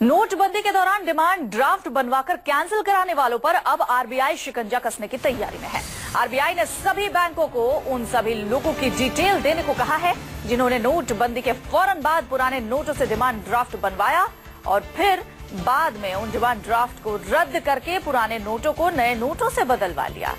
नोटबंदी के दौरान डिमांड ड्राफ्ट बनवाकर कैंसिल कराने वालों पर अब आरबीआई शिकंजा कसने की तैयारी में है। आरबीआई ने सभी बैंकों को उन सभी लोगों की डिटेल देने को कहा है जिन्होंने नोटबंदी के फौरन बाद पुराने नोटों से डिमांड ड्राफ्ट बनवाया और फिर बाद में उन डिमांड ड्राफ्ट को रद्द करके पुराने नोटों को नए नोटों से बदलवा लिया।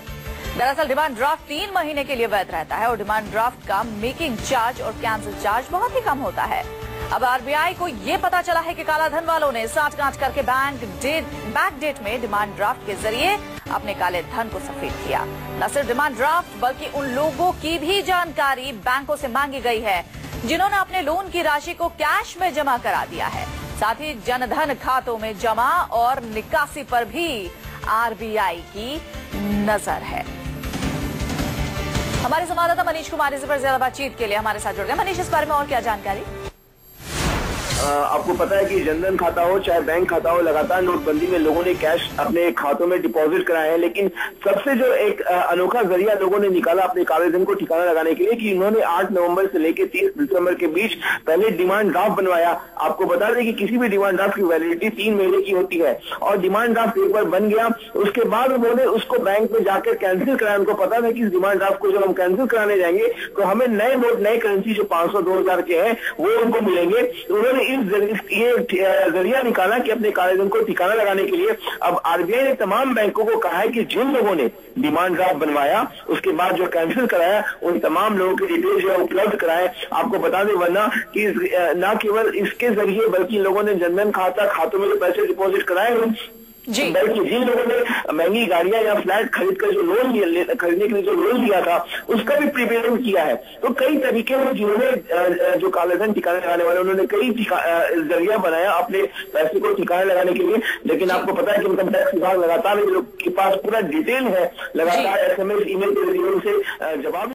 दरअसल डिमांड ड्राफ्ट 3 महीने के लिए वैध रहता है और डिमांड ड्राफ्ट का मेकिंग चार्ज और कैंसिल चार्ज बहुत ही कम होता है। अब आरबीआई को ये पता चला है कि कालाधन वालों ने साठगांठ करके बैक डेट में डिमांड ड्राफ्ट के जरिए अपने काले धन को सफेद किया। न सिर्फ डिमांड ड्राफ्ट बल्कि उन लोगों की भी जानकारी बैंकों से मांगी गई है जिन्होंने अपने लोन की राशि को कैश में जमा करा दिया है। साथ ही जनधन खातों में जमा और निकासी पर भी आरबीआई की नजर है। हमारे संवाददाता मनीष कुमार इस पर ज्यादा बातचीत के लिए हमारे साथ जुड़ गए। मनीष, इस बारे में और क्या जानकारी? आपको पता है कि जनधन खाता हो चाहे बैंक खाता हो, लगातार नोटबंदी में लोगों ने कैश अपने खातों में डिपॉजिट कराए हैं। लेकिन सबसे जो एक अनोखा जरिया लोगों ने निकाला अपने काले धन को ठिकाना लगाने के लिए कि उन्होंने 8 नवंबर से लेकर 30 दिसंबर के बीच पहले डिमांड ड्राफ्ट बनवाया। आपको बता दें कि किसी भी डिमांड ड्राफ्ट की वैलिडिटी 3 महीने की होती है और डिमांड ड्राफ्ट एक बार बन गया उसके बाद उन्होंने उसको बैंक में जाकर कैंसिल कराया। उनको पता था कि इस डिमांड ड्राफ्ट को जब हम कैंसिल कराने जाएंगे तो हमें नए नोट, नए करेंसी जो 500 2000 के हैं वो उनको मिलेंगे। उन्होंने ये जरिया निकाला कि अपने काले धन को ठिकाना लगाने के लिए अब आरबीआई ने तमाम बैंकों को कहा है कि जिन लोगों ने डिमांड ड्राफ्ट बनवाया उसके बाद जो कैंसिल कराया उन तमाम लोगों की डिटेल जो है उपलब्ध कराए। आपको बता दें वरना कि न केवल इसके जरिए बल्कि लोगों ने जनधन खातों में जो पैसे डिपॉजिट कराए बल्कि जिन लोगों ने महंगी गाड़ियां या फ्लैट खरीदकर जो लोन खरीदने के लिए जो लोन लिया था उसका भी प्रीपेमेंट किया है। तो कई तरीके हैं जिन्होंने जो कालेधन ठिकाने लगाने वाले उन्होंने कई जरिया बनाया अपने पैसे को ठिकाने लगाने के लिए। लेकिन आपको पता है कि इनकम टैक्स विभाग लगातार इन लोग के पास पूरा डिटेल है, लगातार SMS ईमेल के जरिए उनसे जवाब